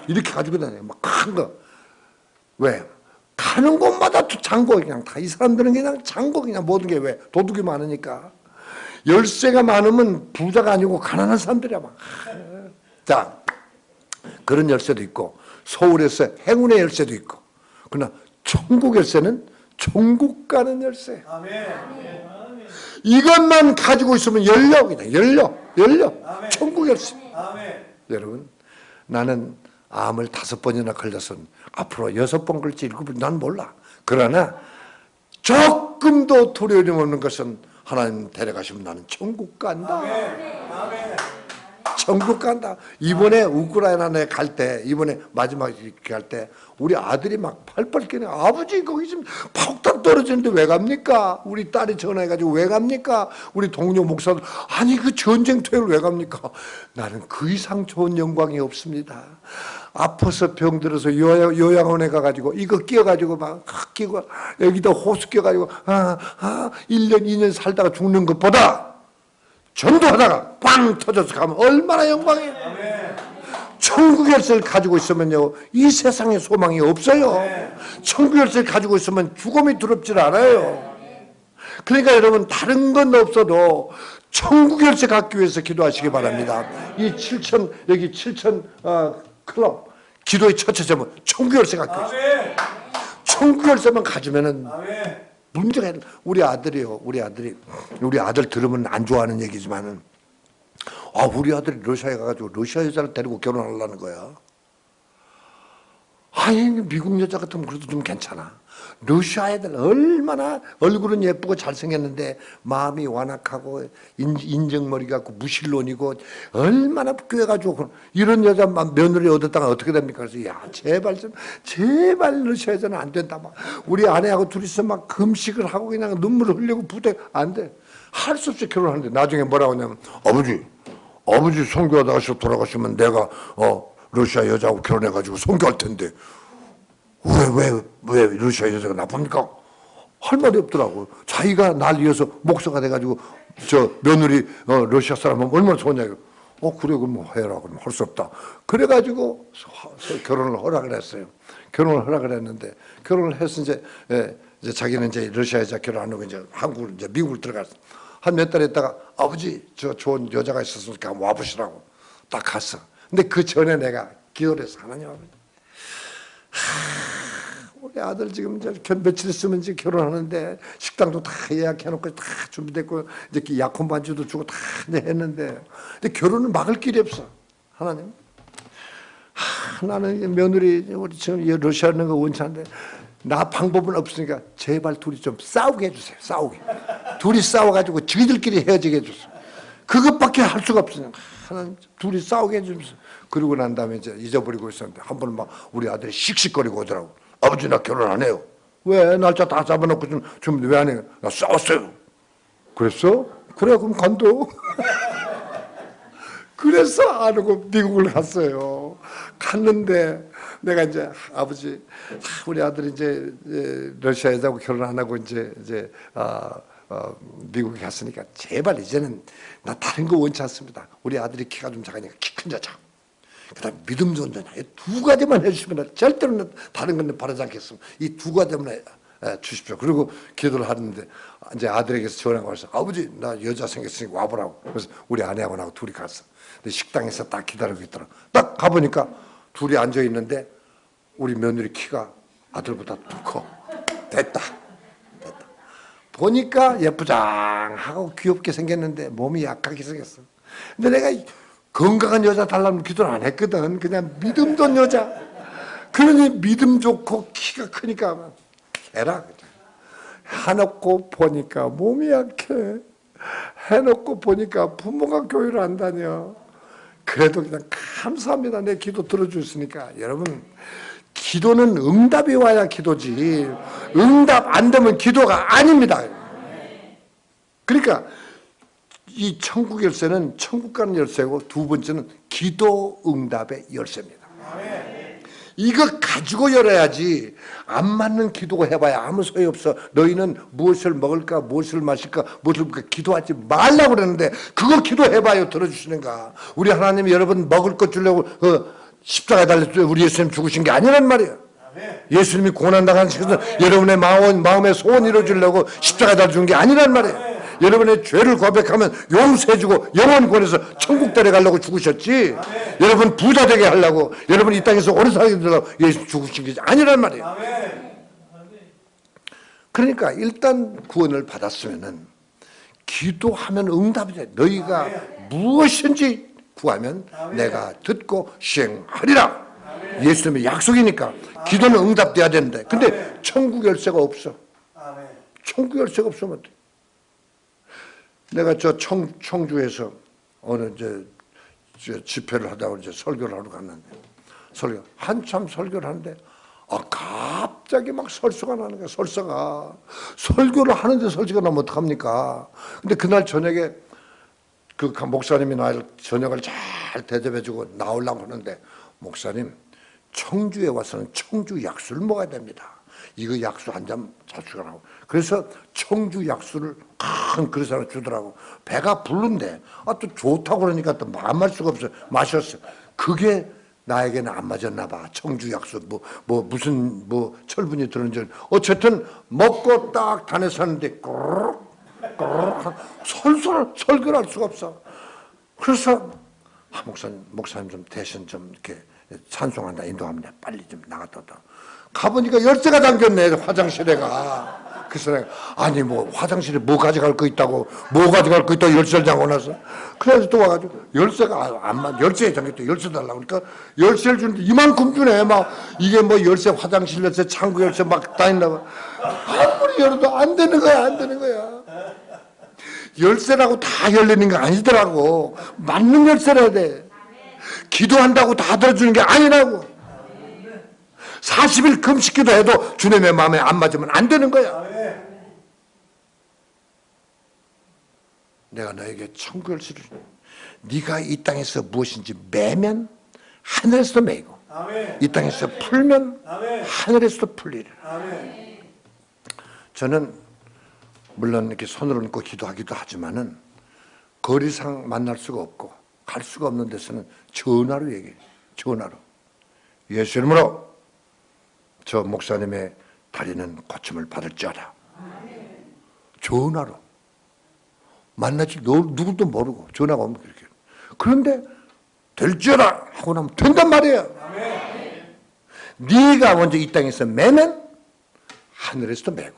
이렇게 가지고 다녀요. 막 큰 거. 왜? 가는 곳마다 잠궈 그냥 다. 이 사람들은 그냥 잠궈 그냥 모든 게 왜? 도둑이 많으니까. 열쇠가 많으면 부자가 아니고 가난한 사람들이야 막. 자, 그런 열쇠도 있고 서울에서 행운의 열쇠도 있고. 그러나 천국 열쇠는 천국 가는 열쇠. 아멘. 이것만 가지고 있으면 열려 그냥 열려. 아멘. 천국 열쇠. 아멘. 여러분, 나는 암을 5번이나 걸려서 앞으로 6번 걸지 7번 난 몰라. 그러나 조금도 두려움이 없는 것은 하나님 데려가시면 나는 천국 간다. 아멘. 천국 간다. 이번에 우크라이나에 갈 때, 이번에 마지막에 갈 때 우리 아들이 막 팔팔 끼네. 아버지 거기 지금 폭탄 떨어지는데 왜 갑니까? 우리 딸이 전화해가지고 왜 갑니까? 우리 동료 목사도 아니 그 전쟁터를 왜 갑니까? 나는 그 이상 좋은 영광이 없습니다. 아파서 병들어서 요양원에 가가지고 이거 끼워가지고 막 끼고 여기다 호수 끼워가지고 1년 2년 살다가 죽는 것보다 전도하다가 빵 터져서 가면 얼마나 영광이에요. 천국 열쇠를 가지고 있으면요 이 세상에 소망이 없어요. 천국 열쇠를 가지고 있으면 죽음이 두렵질 않아요. 그러니까 여러분 다른 건 없어도 천국 열쇠 갖기 위해서 기도하시기 바랍니다. 이 7천 여기 7천 클럽 기도의 첫째 점은 천국 열쇠 갖기 위해서. 천국 열쇠만 가지면은 문제가 우리 아들 들으면 안 좋아하는 얘기지만은 우리 아들이 러시아에 가가지고 러시아 여자를 데리고 결혼하려는 거야. 아니 미국 여자 같으면 그래도 좀 괜찮아. 러시아 애들 얼마나 얼굴은 예쁘고 잘생겼는데 마음이 완악하고 인정머리 같고 무신론이고 얼마나 부끄해가지고 이런 여자 며느리 얻었다가 어떻게 됩니까? 그래서 야 제발 러시아 여자는 안 된다. 막 우리 아내하고 둘이서 막 금식을 하고 그냥 눈물을 흘리고 부대 안 돼. 할 수 없이 결혼하는데 나중에 뭐라고 하냐면 아버지 선교하다가 돌아가시면 내가 러시아 여자하고 결혼해가지고 선교할 텐데 왜 러시아 여자가 나쁩니까? 할 말이 없더라고. 자기가 날 위해서 목사가 돼가지고 저 며느리 러시아 사람은 얼마나 좋냐. 그래 그럼 해라. 그럼 할 수 없다. 그래가지고 결혼을 허락을 했어요. 결혼을 허락을 했는데 결혼을 해서 이제 자기는 이제 러시아 여자 결혼 안 하고 이제 미국을 들어갔어. 한 몇 달 있다가 아버지 저 좋은 여자가 있었으니까 와보시라고 딱 갔어. 근데 그 전에 내가 기도를 해서 하나님 아버지 우리 아들 지금 이제 며칠 있으면 이제 결혼하는데 식당도 다 예약해놓고 다 준비됐고 이제 약혼 반지도 주고 다 했는데 근데 결혼을 막을 길이 없어. 하나님. 나는 며느리 우리 지금 러시아 있는 거 원치 않는데 나 방법은 없으니까 제발 둘이 좀 싸우게 해주세요. 싸우게. 둘이 싸워가지고 저희들끼리 헤어지게 해주세요. 그것밖에 할 수가 없으니까 하나님 둘이 싸우게 해주면서 그러고 난 다음에 이제 잊어버리고 있었는데 한 번은 막 우리 아들이 씩씩거리고 오더라고. 아버지 나 결혼 안 해요. 왜? 날짜 다 잡아놓고 좀 왜 안 해요? 나 싸웠어요. 그랬어? 그래 그럼 간도. 그래서 안 하고 미국을 갔어요. 갔는데 내가 이제 아버지 우리 아들이 이제 러시아 여자하고 결혼 안 하고 이제 미국에 갔으니까 제발 이제는 나 다른 거 원치 않습니다. 우리 아들이 키가 좀 작으니까 키 큰 여자. 그다음 믿음 좋은 여자. 이 두 가지만 해주시면 절대로 다른 건 바라지 않겠습니다. 이 두 가지만 주십시오. 그리고 기도를 하는데 이제 아들에게서 전화가 와서 아버지 나 여자 생겼으니 와보라고. 그래서 우리 아내하고 나하고 둘이 갔어. 근데 식당에서 딱 기다리고 있더라. 딱 가보니까 둘이 앉아 있는데 우리 며느리 키가 아들보다 더 커. 됐다. 보니까 예쁘장하고 귀엽게 생겼는데 몸이 약하게 생겼어. 근데 내가 건강한 여자 달라면 기도를 안 했거든. 그냥 믿음 좋은 여자. 그러니 믿음 좋고 키가 크니까 해라. 해놓고 보니까 몸이 약해. 해놓고 보니까 부모가 교회를 안 다녀. 그래도 그냥 감사합니다. 내 기도 들어주시니까. 여러분 기도는 응답이 와야 기도지 응답 안 되면 기도가 아닙니다. 그러니까 이 천국 열쇠는 천국 가는 열쇠고 두 번째는 기도 응답의 열쇠입니다. 이거 가지고 열어야지. 안 맞는 기도가 해봐야 아무 소용없어. 너희는 무엇을 먹을까 무엇을 마실까 무엇을 먹을까 기도하지 말라고 그러는데 그거 기도해봐요. 들어주시는가. 우리 하나님이 여러분 먹을 것 주려고 십자가에 달려 우리 예수님 죽으신 게 아니란 말이에요. 예수님이 고난당한 것은 여러분의 마음의 소원 이루어주려고 십자가에 달려 죽은 게 아니란 말이에요. 여러분의 죄를 고백하면 용서해주고 영원 구원해서 천국 데려가려고 죽으셨지. 여러분 부자 되게 하려고 여러분 이 땅에서 오래 살게 되려고 예수 죽으신 게 아니란 말이에요. 그러니까 일단 구원을 받았으면은 기도하면 응답이 돼. 너희가 무엇인지 구하면 내가 듣고 시행하리라. 예수님의 약속이니까 기도는 응답돼야 되는데 근데 천국 열쇠가 없어. 천국 열쇠가 없으면 어떡해. 내가 저 청주에서 어느 이제 집회를 하다가 이제 설교를 하러 갔는데 한참 설교를 하는데 갑자기 막 설교가 나는 거야. 설교를 하는데 설교가 나면 어떡합니까? 근데 그날 저녁에 그 목사님이 날 저녁을 잘 대접해주고 나오려고 하는데 목사님 청주에 와서는 청주 약수를 먹어야 됩니다. 이거 약수 한 잔 자주라고. 그래서 청주 약수를 큰 그릇 하나 주더라고. 배가 부른데 또 좋다고 그러니까 또 말할 수가 없어. 마셨어. 그게 나에게는 안 맞았나 봐. 청주 약수 무슨 철분이 들었는지 어쨌든 먹고 딱 단에 섰는데 솔솔 설교를 할 수가 없어. 그래서 목사님 좀 대신 좀 이렇게 찬송한다 인도합니다. 빨리 좀 나갔다 왔다. 가보니까 열쇠가 잠겼네. 화장실에가. 그래서 내가 아니 화장실에 뭐 가져갈 거 있다고 열쇠를 잠궈놔서. 그래서 또 와가지고 열쇠가 안 맞. 열쇠에 잠겼대. 열쇠 달라고. 그러니까 열쇠를 주는데 이만큼 주네. 막 이게 열쇠 화장실 열쇠 창구 열쇠 막 다 있나 봐. 아무리 열어도 안 되는 거야. 열쇠라고 다 열리는 거 아니더라고. 맞는 열쇠라야 돼. 기도한다고 다 들어주는 게 아니라고. 40일 금식기도 해도 주님의 마음에 안 맞으면 안 되는 거야. 내가 너에게 천국 열쇠를 네가 이 땅에서 무엇인지 매면 하늘에서도 매이고 이 땅에서 풀면 하늘에서도 풀리리라. 저는 물론 이렇게 손을 얹고 기도하기도 하지만은 거리상 만날 수가 없고 갈 수가 없는 데서는 전화로 얘기해. 전화로. 예수 이름으로 저 목사님의 다리는 고침을 받을지어다. 전화로. 만나지 누구도 모르고 전화가 오면 그렇게. 그런데 될지어다 하고 나면 된단 말이에요. 네가 먼저 이 땅에서 매면 하늘에서도 매고.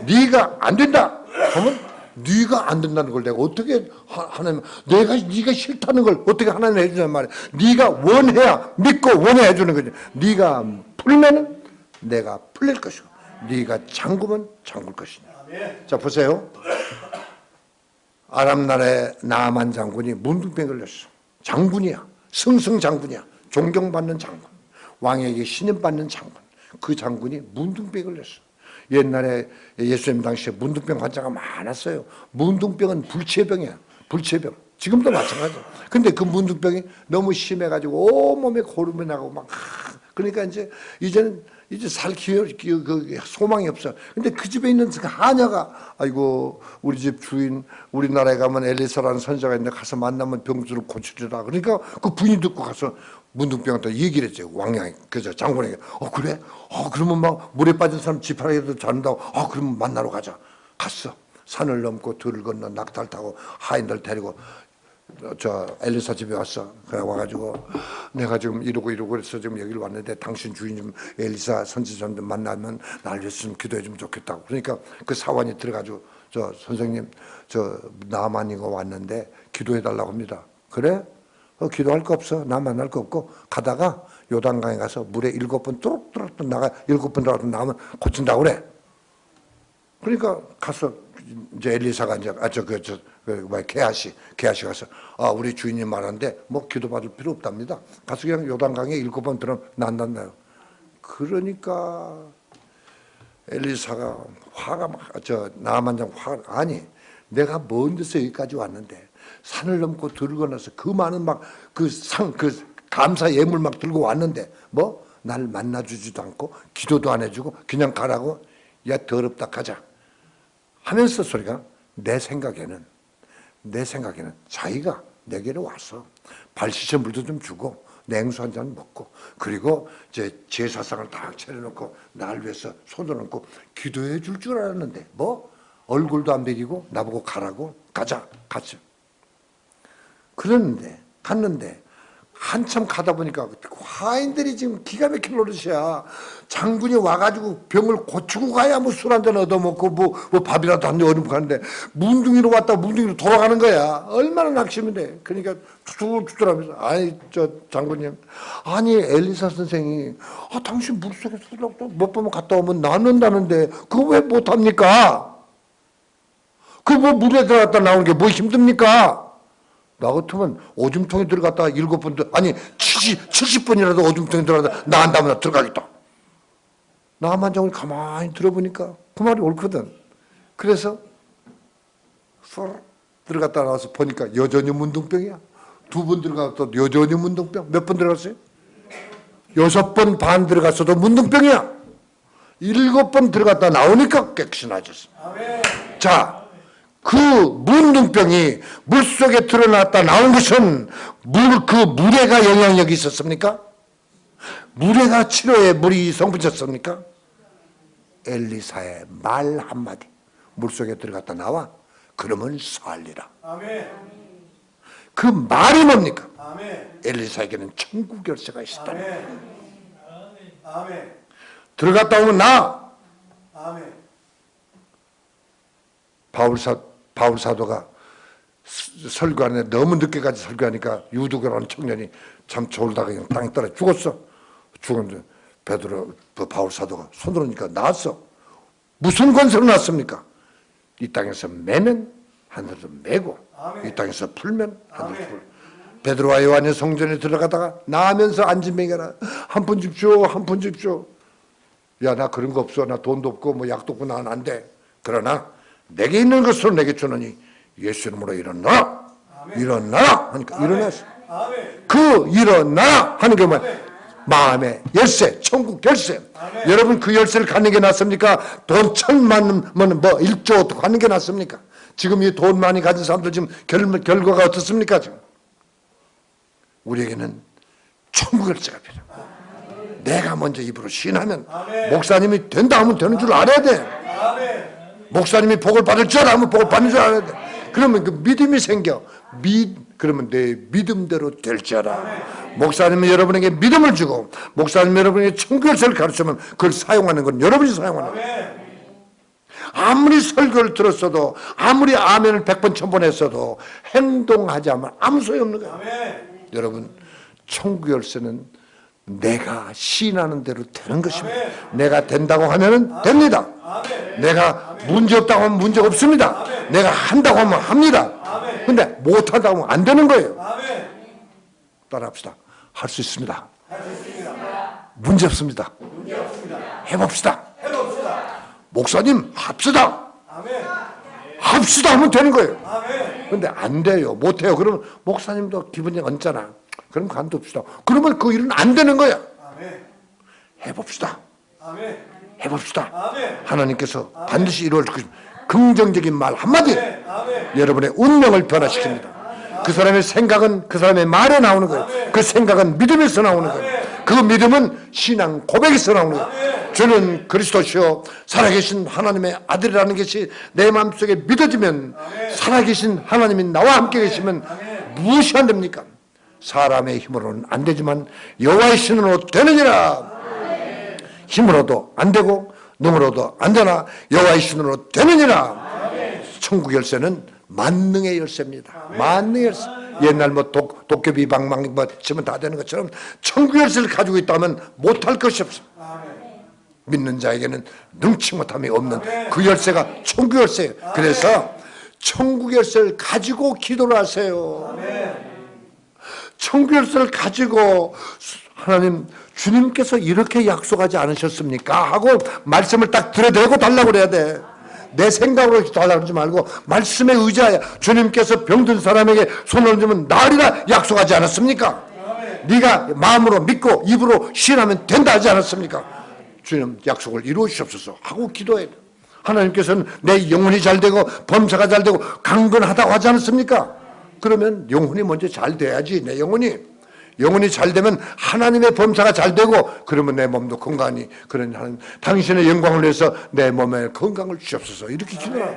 네가 안 된다 하면 네가 안 된다는 걸 내가 어떻게 하나님, 네가 싫다는 걸 어떻게 하나님 해주냐는 말이야. 네가 원해야 믿고 원해야 해주는 거지. 네가 풀면은 내가 풀릴 것이고 네가 잠그면 잠글 것이냐. 자 보세요. 아람 나라의 나아만 장군이 문둥병 걸렸어. 장군이야. 승승 장군이야. 존경받는 장군. 왕에게 신임받는 장군. 그 장군이 문둥병 걸렸어. 옛날에 예수님 당시에 문둥병 환자가 많았어요. 문둥병은 불치병이야. 불치병. 지금도 마찬가지야. 근데 그 문둥병이 너무 심해가지고 온몸에 고름이 나고 막 그러니까 이제는 살 소망이 없어. 근데 그 집에 있는 그 하녀가 아이고 우리 집 주인 우리나라에 가면 엘리사라는 선지자가 있는데 가서 만나면 병들을 고치리라. 그러니까 그 부인이 듣고 가서 문둥병한테 얘기를 했죠. 왕양이 그저 장군에게 그래? 그러면 막 물에 빠진 사람 지푸라기라도 잡는다고. 그러면 만나러 가자. 갔어. 산을 넘고 들을 건너 낙타를 타고 하인들 데리고 저 엘리사 집에 왔어. 그래 와가지고 내가 지금 이러고 그래서 지금 여기를 왔는데 당신 주인 좀 엘리사 선지자 좀 만나면 날 위해서 좀 기도해 주면 좋겠다고. 그러니까 그 사원이 들어가지고 저 선생님 저 나만이가 왔는데 기도해 달라고 합니다. 그래? 기도할 거 없어. 나 만날 거 없고 가다가 요단강에 가서 물에 7번 뚜룩뚜룩 나가 7번 들어가서 나오면 고친다고 그래. 그러니까 가서 이제 엘리사가 게하시 가서 우리 주인님 말하는데 뭐 기도받을 필요 없답니다. 가서 그냥 요단강에 7번 들어가면 난다나요. 그러니까 엘리사가 화가 막 나만장 화가 아니 내가 먼 데서 여기까지 왔는데 산을 넘고 들고 나서 그 많은 막 그 감사 예물 막 들고 왔는데 뭐 날 만나주지도 않고 기도도 안 해주고 그냥 가라고. 야 더럽다 가자 하면서 소리가 내 생각에는 자기가 내게로 와서 발 씻은 물도 좀 주고 냉수 한 잔 먹고 그리고 이제 제사상을 딱 차려놓고 날 위해서 손을 얹고 기도해 줄 줄 알았는데 뭐 얼굴도 안 베기고 나보고 가라고. 가자 갔죠. 그랬는데 갔는데 한참 가다 보니까 화인들이 지금 기가 막힐 노릇이야. 장군이 와가지고 병을 고치고 가야 뭐 술 한잔 얻어먹고 뭐 밥이라도 한 잔 얻어먹고 가는데 문둥이로 왔다 문둥이로 돌아가는 거야. 얼마나 낙심인데. 그러니까 투덜투덜하면서 아니 저 장군님 아니 엘리사 선생이 당신 물속에 몇 번만 갔다 오면 낫는다는데 그거 왜 못합니까? 그 뭐 물에 들어갔다 나오는 게 뭐 힘듭니까? 나 같으면 오줌통에 들어갔다 7번, 아니 70번이라도 오줌통에 들어갔다 나간다면 들어가겠다. 나만장을 가만히 들어보니까 그 말이 옳거든. 그래서 들어갔다 나와서 보니까 여전히 문둥병이야. 2번 들어갔다 여전히 문둥병. 몇 번 들어갔어요? 6번 반 들어갔어도 문둥병이야. 7번 들어갔다 나오니까 깨끗이 나아졌어. 자, 그 문둥병이 물속에 드러났다 나온 것은 그 물에가 영향력이 있었습니까? 물에가 치료에 물이 성붙였습니까? 엘리사의 말 한마디. 물속에 들어갔다 나와. 그러면 살리라. 그 말이 뭡니까? 엘리사에게는 천국 열쇠가 있었다는 거예요. 들어갔다 오면 나. 바울 사도가 설교하는데 너무 늦게까지 설교하니까 유두교라는 청년이 참 졸다가 그냥 땅에 떨어 죽었어. 죽었는데 바울 사도가 손들으니까 나왔어. 무슨 권세로 났습니까? 이 땅에서 매면 하늘에서 매고 이 땅에서 풀면 하늘에서 풀고. 베드로와 요한의 성전에 들어가다가 나하면서 안진뱅이라 한 푼 줍쇼 한 푼 줍쇼. 야 나 그런 거 없어. 나 돈도 없고 뭐 약도 없고 나는 안 돼. 그러나 내게 있는 것으로 내게 주느니 예수 이름으로 일어나라. 일어나라 하니까 일어났어. 그 일어나라 하는 게 뭐야? 마음의 열쇠, 천국 열쇠. 여러분 그 열쇠를 갖는 게 낫습니까? 돈 1,000만 뭐 1조 갖는 게 낫습니까? 지금 이 돈 많이 가진 사람들 지금 결과가 어떻습니까? 지금 우리에게는 천국 열쇠가 필요해. 내가 먼저 입으로 신하면 목사님이 된다 하면 되는 줄 알아야 돼. 목사님이 복을 받을 줄 알면 복을 받는 줄 알아야 돼. 그러면 그 믿음이 생겨. 그러면 내 믿음대로 될지어라. 목사님은 여러분에게 믿음을 주고 목사님은 여러분에게 청결서를 가르치면 그걸 사용하는 건 여러분이 사용하는 거예요. 아무리 설교를 들었어도 아무리 아멘을 100번 1000번 했어도 행동하지 않으면 아무 소용없는 거예요. 여러분, 천국 열쇠는 내가 시인하는 대로 되는 것입니다. 내가 된다고 하면 됩니다. 내가 문제없다고 하면 문제가 없습니다. 내가 한다고 하면 합니다. 근데 못한다고 하면 안 되는 거예요. 따라합시다. 할 수 있습니다. 문제 없습니다. 해봅시다. 목사님 합시다. 합시다 하면 되는 거예요. 근데 안 돼요. 못해요. 그러면 목사님도 기분이 언짢아. 그럼 관둡시다. 그러면 그 일은 안 되는 거야. 해봅시다. 해봅시다. 하나님께서 반드시 이루어질 것입니다. 긍정적인 말 한마디 여러분의 운명을 변화시킵니다. 그 사람의 생각은 그 사람의 말에 나오는 거예요. 그 생각은 믿음에서 나오는 거예요. 그 믿음은 신앙 고백에서 나오는 거예요. 저는 그리스도시요 살아계신 하나님의 아들이라는 것이 내 마음속에 믿어지면 살아계신 하나님이 나와 함께 계시면 무엇이 안 됩니까? 사람의 힘으로는 안 되지만 여호와의 신으로 되느니라. 힘으로도 안 되고 능으로도 안 되나 여호와의 신으로 되느니라. 천국 열쇠는 만능의 열쇠입니다. 만능의 열쇠. 옛날 뭐 도깨비 방망이 뭐 치면 다 되는 것처럼 천국 열쇠를 가지고 있다면 못할 것이 없습니다. 믿는 자에게는 능치 못함이 없는 그 열쇠가 천국 열쇠예요. 그래서 천국 열쇠를 가지고 기도를 하세요. 천국 열쇠를 가지고 하나님 주님께서 이렇게 약속하지 않으셨습니까? 하고 말씀을 딱 들여대고 달라고 그래야 돼. 내 생각으로 기도하려고 그러지 말고 말씀에 의지하여 주님께서 병든 사람에게 손을 얹으면 나으리라 약속하지 않았습니까? 네가 마음으로 믿고 입으로 시인하면 된다 하지 않았습니까? 주님 약속을 이루어 주시옵소서 하고 기도해야 돼. 하나님께서는 내 영혼이 잘 되고 범사가 잘 되고 강건하다고 하지 않았습니까? 그러면 영혼이 먼저 잘 돼야지. 내 영혼이 잘 되면 하나님의 범사가 잘 되고 그러면 내 몸도 건강하니 그런 하나님 당신의 영광을 위해서 내 몸에 건강을 주옵소서 이렇게 기도해요.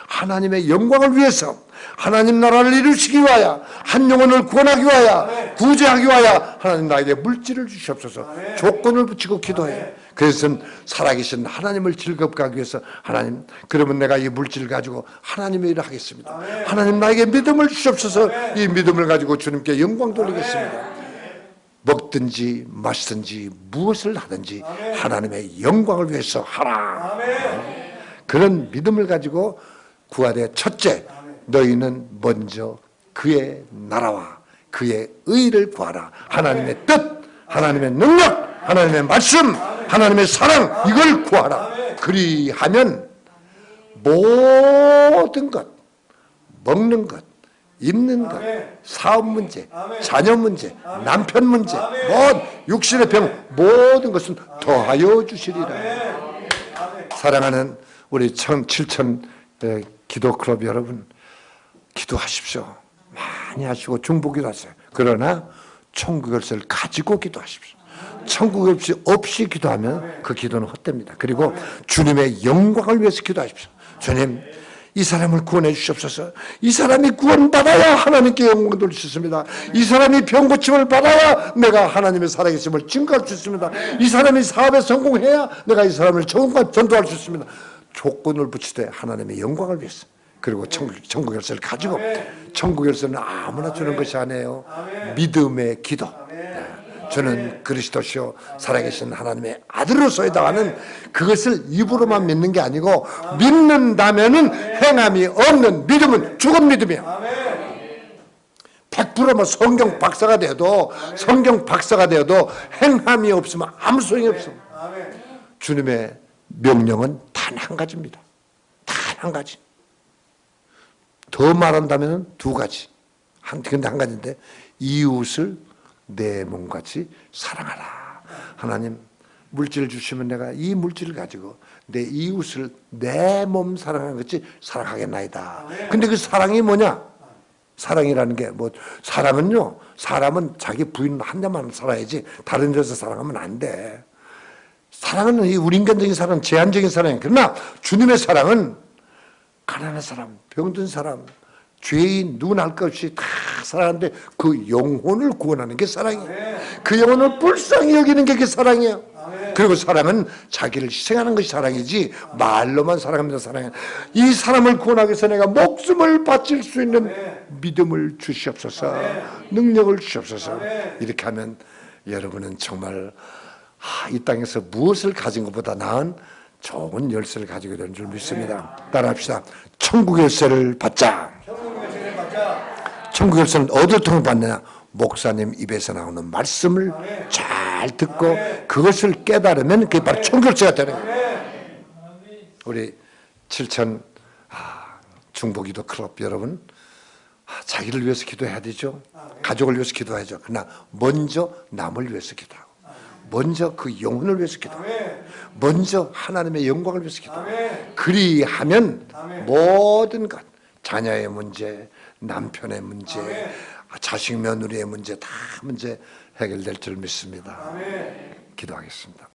하나님의 영광을 위해서 하나님 나라를 이루시기 위하여 한 영혼을 구원하기 위하여 구제하기 위하여 하나님 나에게 물질을 주시옵소서 조건을 붙이고 기도해요. 그래서 살아계신 하나님을 즐겁게 하기 위해서 하나님 그러면 내가 이 물질을 가지고 하나님의 일을 하겠습니다. 하나님 나에게 믿음을 주시옵소서. 이 믿음을 가지고 주님께 영광 돌리겠습니다. 먹든지 마시든지 무엇을 하든지 하나님의 영광을 위해서 하라. 그런 믿음을 가지고 구하되 첫째 너희는 먼저 그의 나라와 그의 의를 구하라. 하나님의 뜻, 하나님의 능력, 하나님의 말씀, 하나님의 사랑 이걸 구하라. 그리하면 모든 것, 먹는 것, 입는 것, 사업 문제, 자녀 문제, 남편 문제, 육신의 병 모든 것은 더하여 주시리라. 사랑하는 우리 7천 기도클럽 여러분 기도하십시오. 많이 하시고 중보기도 하세요. 그러나 천국 열쇠를 가지고 기도하십시오. 천국 열쇠 없이 기도하면 그 기도는 헛됩니다. 그리고 주님의 영광을 위해서 기도하십시오. 주님 이 사람을 구원해 주시옵소서. 이 사람이 구원받아야 하나님께 영광을 돌릴 수 있습니다. 이 사람이 병 고침을 받아야 내가 하나님의 살아계심을 증거할 수 있습니다. 이 사람이 사업에 성공해야 내가 이 사람을 전도할 수 있습니다. 조건을 붙이되 하나님의 영광을 위해서 그리고 천국 열쇠를 가지고 천국 열쇠는 아무나 주는 것이 아니에요. 믿음의 기도. 저는 그리스도시요 살아계신 하나님의 아들로서이다 하는 그것을 입으로만 믿는 게 아니고 믿는다면은 행함이 없는 믿음은 죽은 믿음이야. 100% 뭐 성경 박사가 되어도 행함이 없으면 아무 소용이 없어. 주님의 명령은 단 한 가지입니다. 단 한 가지. 더 말한다면 두 가지. 근데 한 가지인데 이웃을 내 몸같이 사랑하라. 하나님 물질을 주시면 내가 이 물질을 가지고 내 이웃을 내 몸 사랑하는 것이 사랑하겠나이다. 근데 그 사랑이 뭐냐? 사랑이라는 게 뭐 사랑은요 사람은 자기 부인 한 대만 살아야지 다른 데서 사랑하면 안 돼. 사랑은 이 우리 인간적인 사랑, 제한적인 사랑이에요. 그러나 주님의 사랑은 가난한 사람, 병든 사람, 죄인 누구나 할 것 없이 다 살아가는데 그 영혼을 구원하는 게 사랑이에요. 그 영혼을 불쌍히 여기는 게 그게 사랑이에요. 그리고 사랑은 자기를 희생하는 것이 사랑이지 말로만 사랑합니다. 사랑은 이 사람을 구원하기 위해서 내가 목숨을 바칠 수 있는 믿음을 주시옵소서, 능력을 주시옵소서. 이렇게 하면 여러분은 정말 이 땅에서 무엇을 가진 것보다 나은 좋은 열쇠를 가지게 되는 줄 믿습니다. 따라합시다. 천국 열쇠를 받자. 천국 열쇠는 어디를 통해 받느냐? 목사님 입에서 나오는 말씀을 잘 듣고 그것을 깨달으면 그게 바로 천국 열쇠가 되는 거예요. 우리 7천 중보기도 클럽 여러분, 자기를 위해서 기도해야 되죠. 가족을 위해서 기도해야죠. 그러나 먼저 남을 위해서 기도하고, 먼저 그 영혼을 위해서 기도하고, 먼저 하나님의 영광을 위해서 기도하고, 그리하면 모든 것, 자녀의 문제, 남편의 문제, 자식 며느리의 문제, 다 문제 해결될 줄 믿습니다. 기도하겠습니다.